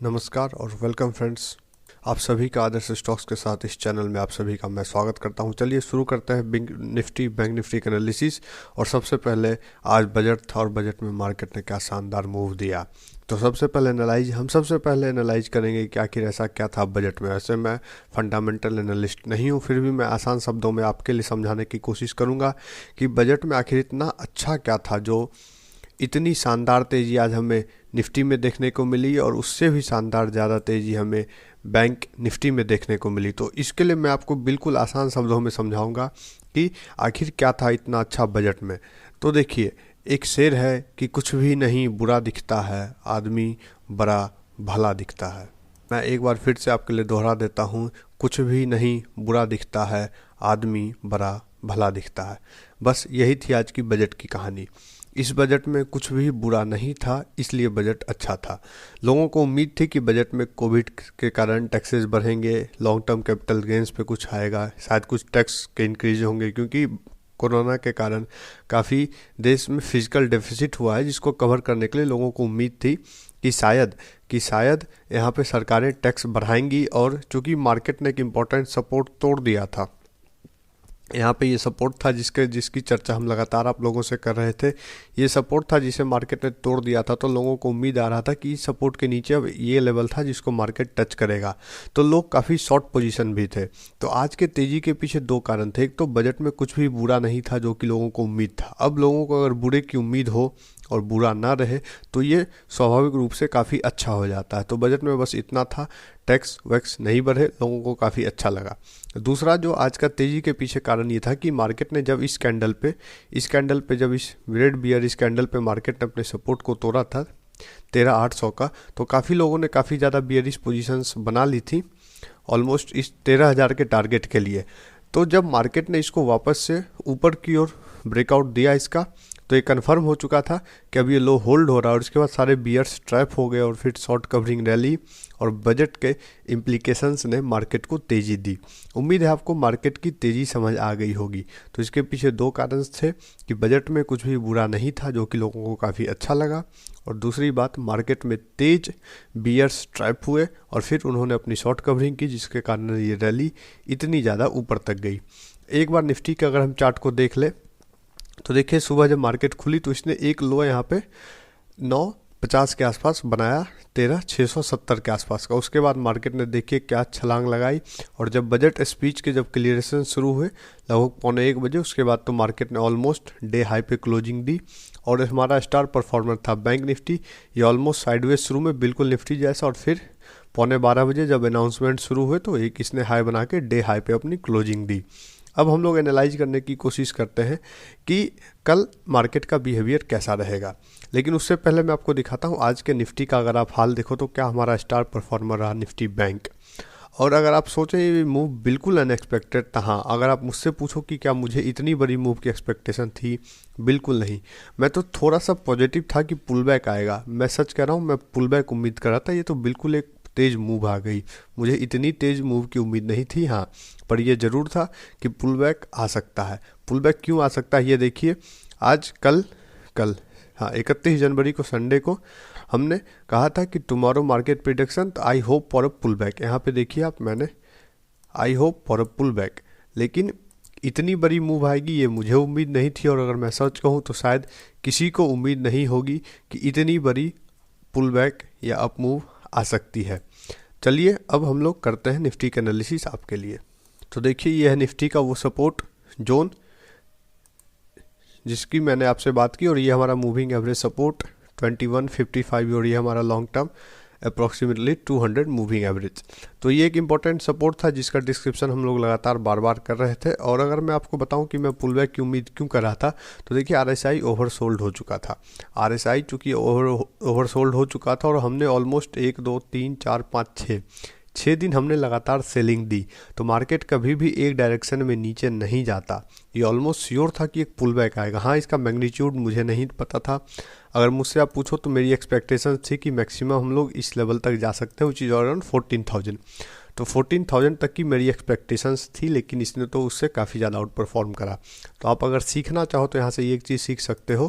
नमस्कार और welcome friends. आप सभी का आदर्श स्टॉक्स के साथ इस चैनल में आप सभी का मैं स्वागत करता हूं। चलिए शुरू करते हैं बैंक निफ्टी का एनालिसिस। और सबसे पहले आज बजट था और बजट में मार्केट ने क्या शानदार मूव दिया। तो सबसे पहले एनालाइज करेंगे कि आखिर ऐसा क्या था बजट में। वैसे मैं फंडामेंटल एनालिस्ट नहीं हूं, फिर भी मैं आसान शब्दों में आपके लिए समझाने की कोशिश करूंगा कि बजट में आखिर इतना अच्छा क्या था जो इतनी शानदार तेज़ी आज हमें निफ्टी में देखने को मिली और उससे भी शानदार ज़्यादा तेज़ी हमें बैंक निफ्टी में देखने को मिली। तो इसके लिए मैं आपको बिल्कुल आसान शब्दों में समझाऊंगा कि आखिर क्या था इतना अच्छा बजट में। तो देखिए, एक शेर है कि कुछ भी नहीं बुरा दिखता है, आदमी बड़ा भला दिखता है। मैं एक बार फिर से आपके लिए दोहरा देता हूँ, कुछ भी नहीं बुरा दिखता है, आदमी बड़ा भला दिखता है। बस यही थी आज की बजट की कहानी। इस बजट में कुछ भी बुरा नहीं था, इसलिए बजट अच्छा था। लोगों को उम्मीद थी कि बजट में कोविड के कारण टैक्सेस बढ़ेंगे, लॉन्ग टर्म कैपिटल गेंस पे कुछ आएगा, शायद कुछ टैक्स के इंक्रीज होंगे, क्योंकि कोरोना के कारण काफ़ी देश में फिजिकल डेफिसिट हुआ है, जिसको कवर करने के लिए लोगों को उम्मीद थी कि शायद यहाँ पे सरकारें टैक्स बढ़ाएंगी। और चूँकि मार्केट ने एक इम्पोर्टेंट सपोर्ट तोड़ दिया था, यहाँ पे ये सपोर्ट था जिसकी चर्चा हम लगातार आप लोगों से कर रहे थे। ये सपोर्ट था जिसे मार्केट ने तोड़ दिया था, तो लोगों को उम्मीद आ रहा था कि इस सपोर्ट के नीचे अब ये लेवल था जिसको मार्केट टच करेगा। तो लोग काफ़ी शॉर्ट पोजीशन भी थे। तो आज के तेज़ी के पीछे दो कारण थे। एक तो बजट में कुछ भी बुरा नहीं था जो कि लोगों को उम्मीद था। अब लोगों को अगर बुरे की उम्मीद हो और बुरा ना रहे तो ये स्वाभाविक रूप से काफ़ी अच्छा हो जाता है। तो बजट में बस इतना था, टैक्स वैक्स नहीं बढ़े, लोगों को काफ़ी अच्छा लगा। दूसरा जो आज का तेज़ी के पीछे कारण ये था कि मार्केट ने जब इस रेड बियर स्कैंडल पे मार्केट ने अपने सपोर्ट को तोड़ा था 13,800 का, तो काफ़ी लोगों ने काफ़ी ज़्यादा बियरिश पोजीशंस बना ली थी ऑलमोस्ट इस 13,000 के टारगेट के लिए। तो जब मार्केट ने इसको वापस से ऊपर की ओर ब्रेकआउट दिया इसका, तो ये कन्फर्म हो चुका था कि अब ये लो होल्ड हो रहा है। और इसके बाद सारे बियर्स ट्रैप हो गए और फिर शॉर्ट कवरिंग रैली और बजट के इम्प्लीकेशंस ने मार्केट को तेज़ी दी। उम्मीद है आपको मार्केट की तेज़ी समझ आ गई होगी। तो इसके पीछे दो कारण थे कि बजट में कुछ भी बुरा नहीं था जो कि लोगों को काफ़ी अच्छा लगा, और दूसरी बात मार्केट में तेज बियर्स ट्रैप हुए और फिर उन्होंने अपनी शॉर्ट कवरिंग की, जिसके कारण ये रैली इतनी ज़्यादा ऊपर तक गई। एक बार निफ्टी का अगर हम चार्ट को देख ले तो देखिए, सुबह जब मार्केट खुली तो इसने एक लो यहाँ पे 950 के आसपास बनाया, 13,670 के आसपास का। उसके बाद मार्केट ने देखिए क्या छलांग लगाई, और जब बजट स्पीच के जब क्लियरेशन शुरू हुए लगभग 12:45 बजे, उसके बाद तो मार्केट ने ऑलमोस्ट डे हाई पे क्लोजिंग दी। और हमारा स्टार परफॉर्मर था बैंक निफ्टी, ये ऑलमोस्ट साइडवेज शुरू में बिल्कुल निफ्टी जैसा, और फिर 12:15 बजे जब अनाउंसमेंट शुरू हुए तो एक इसने हाई बना के डे हाई पे अपनी क्लोजिंग दी। अब हम लोग एनालाइज करने की कोशिश करते हैं कि कल मार्केट का बिहेवियर कैसा रहेगा। लेकिन उससे पहले मैं आपको दिखाता हूँ आज के निफ्टी का। अगर आप हाल देखो तो क्या हमारा स्टार परफॉर्मर रहा निफ्टी बैंक। और अगर आप सोचें ये मूव बिल्कुल अनएक्सपेक्टेड था। हाँ, अगर आप मुझसे पूछो कि क्या मुझे इतनी बड़ी मूव की एक्सपेक्टेशन थी, बिल्कुल नहीं। मैं तो थोड़ा सा पॉजिटिव था कि पुल बैक आएगा। मैं सच कह रहा हूँ, मैं पुल बैक उम्मीद कर रहा था। ये तो बिल्कुल एक तेज़ मूव आ गई। मुझे इतनी तेज़ मूव की उम्मीद नहीं थी, हाँ, पर यह ज़रूर था कि पुल बैक आ सकता है। पुल बैक क्यों आ सकता है ये देखिए। आज कल हाँ, 31 जनवरी को संडे को हमने कहा था कि टुमारो मार्केट प्रिडिक्शन, तो I hope for a pull back. यहाँ पे देखिए आप, मैंने I hope for a pull back. लेकिन इतनी बड़ी मूव आएगी ये मुझे उम्मीद नहीं थी, और अगर मैं सच कहूँ तो शायद किसी को उम्मीद नहीं होगी कि इतनी बड़ी पुल बैक या अप मूव आ सकती है। चलिए अब हम लोग करते हैं निफ्टी का एनालिसिस आपके लिए। तो देखिए, यह है निफ्टी का वो सपोर्ट जोन जिसकी मैंने आपसे बात की, और ये हमारा मूविंग एवरेज सपोर्ट 2155, और ये हमारा long term approximately 200 moving average. तो ये एक इंपॉर्टेंट सपोर्ट था जिसका डिस्क्रिप्शन हम लोग लगातार बार बार कर रहे थे। और अगर मैं आपको बताऊं कि मैं पुल बैक की उम्मीद क्यों कर रहा था, तो देखिए आरएसआई ओवरसोल्ड हो चुका था। आरएसआई चूँकि ओवरसोल्ड हो चुका था, और हमने ऑलमोस्ट 1 2 3 4 5 6 दिन हमने लगातार सेलिंग दी। तो मार्केट कभी भी एक डायरेक्शन में नीचे नहीं जाता। ये ऑलमोस्ट श्योर था कि एक पुल बैक आएगा। हाँ, इसका मैग्नीट्यूड मुझे नहीं पता था। अगर मुझसे आप पूछो तो मेरी एक्सपेक्टेशन थी कि मैक्सिमम हम लोग इस लेवल तक जा सकते हैं, विच इज़ अराउंड 14,000। तो 14,000 तक की मेरी एक्सपेक्टेशंस थी, लेकिन इसने तो उससे काफ़ी ज़्यादा आउट परफॉर्म करा। तो आप अगर सीखना चाहो तो यहाँ से ये एक चीज़ सीख सकते हो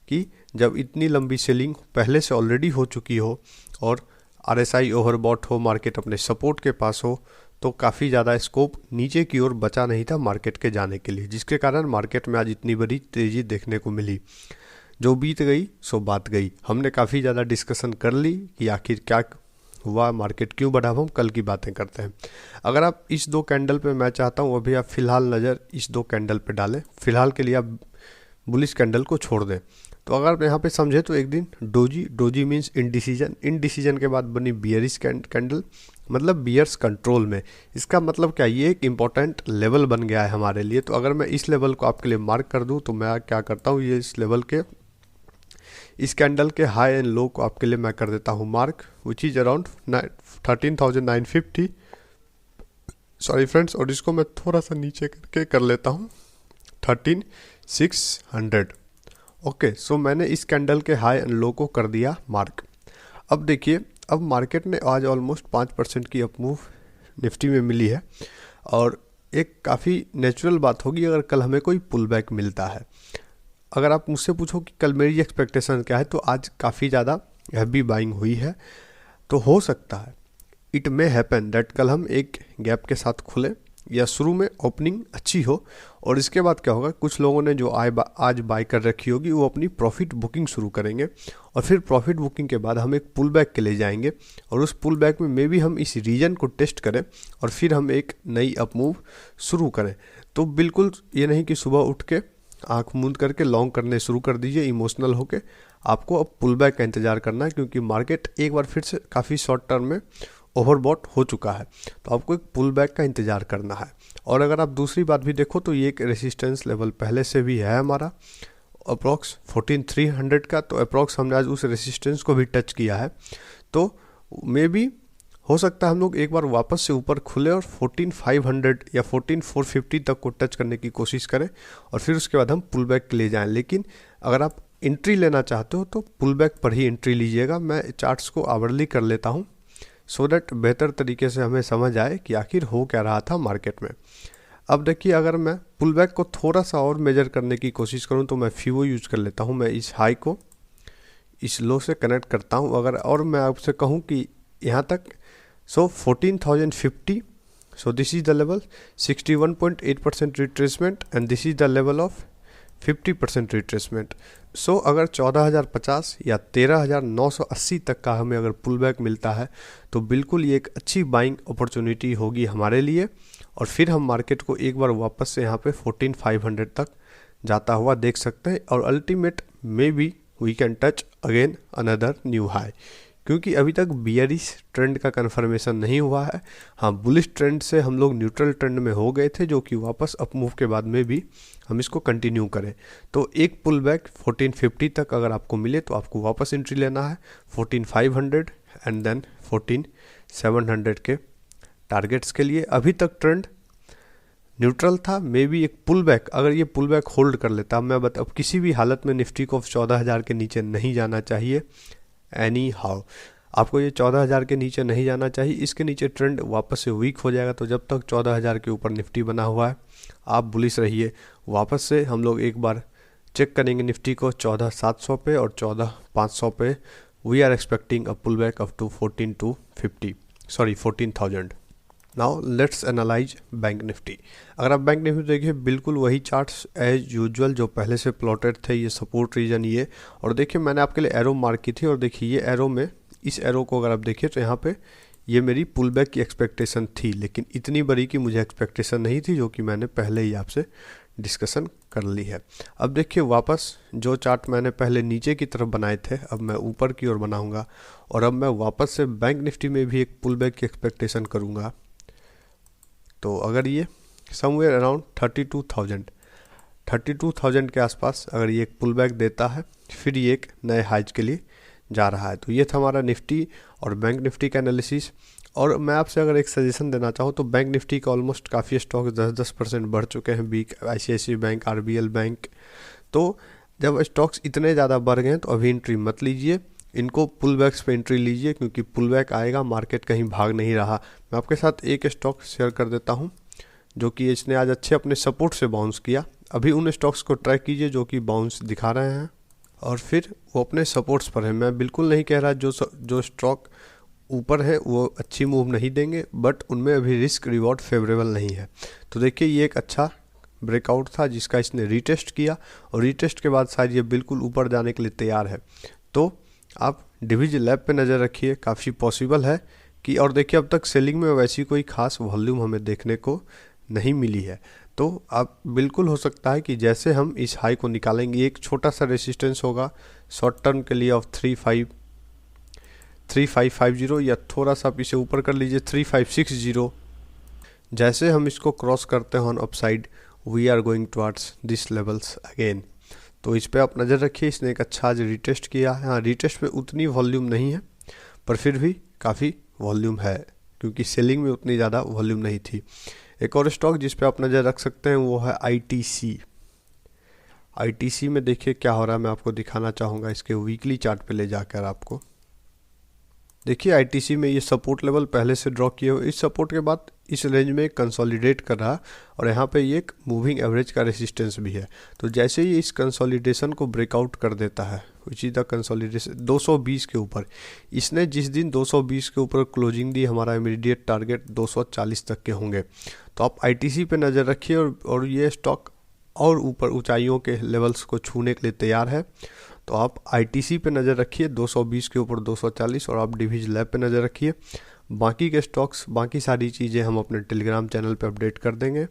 कि जब इतनी लंबी सेलिंग पहले से ऑलरेडी हो चुकी हो और RSI ओवरबॉट हो, मार्केट अपने सपोर्ट के पास हो, तो काफ़ी ज़्यादा स्कोप नीचे की ओर बचा नहीं था मार्केट के जाने के लिए, जिसके कारण मार्केट में आज इतनी बड़ी तेज़ी देखने को मिली। जो बीत गई सो बात गई। हमने काफ़ी ज़्यादा डिस्कशन कर ली कि आखिर क्या हुआ, मार्केट क्यों बढ़ा, हम कल की बातें करते हैं। अगर आप इस 2 कैंडल पे, मैं चाहता हूँ अभी आप फिलहाल नज़र इस 2 कैंडल पे डालें, फिलहाल के लिए आप बुलिश कैंडल को छोड़ दें। तो अगर आप यहाँ पे समझे तो एक दिन डोजी मीन्स इनडिसीजन के बाद बनी बियरिश कैंडल, मतलब बियर्स कंट्रोल में। इसका मतलब क्या, ये एक इम्पॉर्टेंट लेवल बन गया है हमारे लिए। तो अगर मैं इस लेवल को आपके लिए मार्क कर दूँ तो मैं क्या करता हूँ, ये इस लेवल के, इस कैंडल के हाई एंड लो को आपके लिए मैं कर देता हूँ mark, which is around 13,950, sorry friends, और इसको मैं थोड़ा सा नीचे करके कर लेता हूँ 13,600। ओके, सो मैंने इस कैंडल के हाई एंड लो को कर दिया मार्क। अब देखिए, अब मार्केट ने आज ऑलमोस्ट 5% की अपमूव निफ्टी में मिली है, और एक काफ़ी नेचुरल बात होगी अगर कल हमें कोई पुल बैक मिलता है। अगर आप मुझसे पूछो कि कल मेरी एक्सपेक्टेशन क्या है, तो आज काफ़ी ज़्यादा हैवी बाइंग हुई है, तो हो सकता है, इट मे हैपन दैट कल हम एक गैप के साथ खुले या शुरू में ओपनिंग अच्छी हो, और इसके बाद क्या होगा, कुछ लोगों ने जो आज बाय कर रखी होगी वो अपनी प्रॉफिट बुकिंग शुरू करेंगे, और फिर प्रॉफिट बुकिंग के बाद हम एक पुल बैक के लिए जाएंगे, और उस पुल बैक में मे बी हम इस रीजन को टेस्ट करें और फिर हम एक नई अपमूव शुरू करें। तो बिल्कुल ये नहीं कि सुबह उठ के आँख मूंद करके लॉन्ग करने शुरू कर दीजिए इमोशनल होके। आपको अब पुल बैक का इंतज़ार करना है, क्योंकि मार्केट एक बार फिर से काफ़ी शॉर्ट टर्म में ओवरबॉट हो चुका है, तो आपको एक पुल बैक का इंतज़ार करना है। और अगर आप दूसरी बात भी देखो तो ये एक रेसिस्टेंस लेवल पहले से भी है हमारा अप्रॉक्स 14,300 का, तो अप्रॉक्स हमने आज उस रेसिस्टेंस को भी टच किया है। तो मे बी हो सकता है हम लोग एक बार वापस से ऊपर खुले और 14,500 या 14,450 तक को टच करने की कोशिश करें, और फिर उसके बाद हम पुल बैक के लिए जाएं। लेकिन अगर आप एंट्री लेना चाहते हो तो पुल बैक पर ही एंट्री लीजिएगा। मैं चार्ट्स को आवरली कर लेता हूं सो दैट बेहतर तरीके से हमें समझ आए कि आखिर हो क्या रहा था मार्केट में। अब देखिए, अगर मैं पुल बैक को थोड़ा सा और मेजर करने की कोशिश करूं तो मैं FIBO यूज कर लेता हूं। मैं इस हाई को इस लो से कनेक्ट करता हूं। अगर और मैं आपसे कहूं कि यहाँ तक, सो 14,050, so this is the level, 61.8% retracement and this is the level of 50% retracement। सो अगर 14,050 या 13,980 तक का हमें अगर पुल बैक मिलता है तो बिल्कुल ये एक अच्छी बाइंग अपॉर्चुनिटी होगी हमारे लिए, और फिर हम मार्केट को एक बार वापस से यहाँ पे 14,500 तक जाता हुआ देख सकते हैं, और ultimate maybe we can touch again another new high, क्योंकि अभी तक बियरिश ट्रेंड का कन्फर्मेशन नहीं हुआ है। हाँ, बुलिश ट्रेंड से हम लोग न्यूट्रल ट्रेंड में हो गए थे, जो कि वापस अप मूव के बाद में भी हम इसको कंटिन्यू करें। तो एक पुल बैक 1450 तक अगर आपको मिले तो आपको वापस एंट्री लेना है 14,500 एंड देन 14,700 के टारगेट्स के लिए। अभी तक ट्रेंड न्यूट्रल था, मे बी एक पुल बैक, अगर ये पुल बैक होल्ड कर लेता, मैं अब किसी भी हालत में निफ्टी को 14,000 के नीचे नहीं जाना चाहिए। एनी हाउ आपको ये 14,000 के नीचे नहीं जाना चाहिए। इसके नीचे ट्रेंड वापस से वीक हो जाएगा। तो जब तक 14,000 के ऊपर निफ्टी बना हुआ है आप बुलिश रहिए। वापस से हम लोग एक बार चेक करेंगे निफ्टी को 14,700 पे और 14,500 पे। We are expecting a pull back up to 14,000। Now let's analyse bank Nifty. अगर आप बैंक निफ्टी देखिए, बिल्कुल वही चार्ट्स एज यूजुअल जो पहले से प्लॉटेड थे, ये सपोर्ट रीजन ये, और देखिए मैंने आपके लिए एरो मार्क की थी, और देखिए ये एरो में, इस एरो को अगर आप देखिए तो यहाँ पे ये मेरी पुल बैक की एक्सपेक्टेशन थी, लेकिन इतनी बड़ी की मुझे एक्सपेक्टेशन नहीं थी, जो कि मैंने पहले ही आपसे डिस्कशन कर ली है। अब देखिए वापस जो चार्ट मैंने पहले नीचे की तरफ बनाए थे, अब मैं ऊपर की ओर बनाऊंगा, और अब मैं वापस से बैंक निफ्टी में भी एक पुल बैक की एक्सपेक्टेशन करूँगा। तो अगर ये समवेयर अराउंड 32,000 के आसपास अगर ये एक पुल बैक देता है, फिर ये एक नए हाइज के लिए जा रहा है। तो ये था हमारा निफ्टी और बैंक निफ्टी का एनालिसिस। और मैं आपसे अगर एक सजेशन देना चाहूँ तो बैंक निफ्टी का ऑलमोस्ट काफ़ी स्टॉक 10% बढ़ चुके हैं, ICICI बैंक, RBL बैंक। तो जब स्टॉक्स इतने ज़्यादा बढ़ गए हैं तो अभी एंट्री मत लीजिए, इनको पुल बैक्स पे एंट्री लीजिए, क्योंकि पुल बैक आएगा, मार्केट कहीं भाग नहीं रहा। मैं आपके साथ एक स्टॉक शेयर कर देता हूं जो कि इसने आज अच्छे अपने सपोर्ट से बाउंस किया। अभी उन स्टॉक्स को ट्रैक कीजिए जो कि बाउंस दिखा रहे हैं और फिर वो अपने सपोर्ट्स पर है। मैं बिल्कुल नहीं कह रहा जो स्टॉक ऊपर है वो अच्छी मूव नहीं देंगे, बट उनमें अभी रिस्क रिवॉर्ड फेवरेबल नहीं है। तो देखिए ये एक अच्छा ब्रेकआउट था जिसका इसने रीटेस्ट किया, और रीटेस्ट के बाद शायद ये बिल्कुल ऊपर जाने के लिए तैयार है। तो आप डिविज लैब पे नज़र रखिए, काफ़ी पॉसिबल है कि, और देखिए अब तक सेलिंग में वैसी कोई खास वॉल्यूम हमें देखने को नहीं मिली है। तो आप बिल्कुल हो सकता है कि जैसे हम इस हाई को निकालेंगे, एक छोटा सा रेसिस्टेंस होगा शॉर्ट टर्म के लिए ऑफ 3550, या थोड़ा सा आप इसे ऊपर कर लीजिए 3560। जैसे हम इसको क्रॉस करते हैं on upside, we are going towards this levels again. तो इस पे आप नज़र रखिए, इसने एक अच्छा आज रीटेस्ट किया है। हाँ, रीटेस्ट पे उतनी वॉल्यूम नहीं है, पर फिर भी काफ़ी वॉल्यूम है, क्योंकि सेलिंग में उतनी ज़्यादा वॉल्यूम नहीं थी। एक और स्टॉक जिस पे आप नज़र रख सकते हैं वो है आईटीसी। आईटीसी में देखिए क्या हो रहा है, मैं आपको दिखाना चाहूँगा इसके वीकली चार्ट पे ले जाकर आपको। देखिए आईटीसी में ये सपोर्ट लेवल पहले से ड्रॉ किए हुए, इस सपोर्ट के बाद इस रेंज में कंसोलिडेट कर रहा, और यहाँ पे ये एक मूविंग एवरेज का रेसिस्टेंस भी है। तो जैसे ही इस कंसोलिडेशन को ब्रेकआउट कर देता है, विच इज द कंसोलिडेशन 220 के ऊपर, इसने जिस दिन 220 के ऊपर क्लोजिंग दी, हमारा इमीडिएट टारगेट 240 तक के होंगे। तो आप आईटीसी पे नज़र रखिए, और ये स्टॉक और ऊपर ऊंचाइयों के लेवल्स को छूने के लिए तैयार है। तो आप आईटीसी पे नज़र रखिए 220 के ऊपर 240, और आप डिविज लैब पे नज़र रखिए। बाकी के स्टॉक्स, बाकी सारी चीज़ें हम अपने टेलीग्राम चैनल पे अपडेट कर देंगे।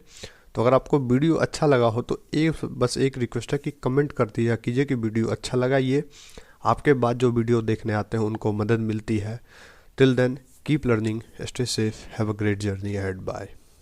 तो अगर आपको वीडियो अच्छा लगा हो तो बस एक रिक्वेस्ट है कि कमेंट कर दिया कीजिए कि वीडियो अच्छा लगा। ये आपके बाद जो वीडियो देखने आते हैं उनको मदद मिलती है। Till then keep learning, stay safe, have a great journey ahead, bye.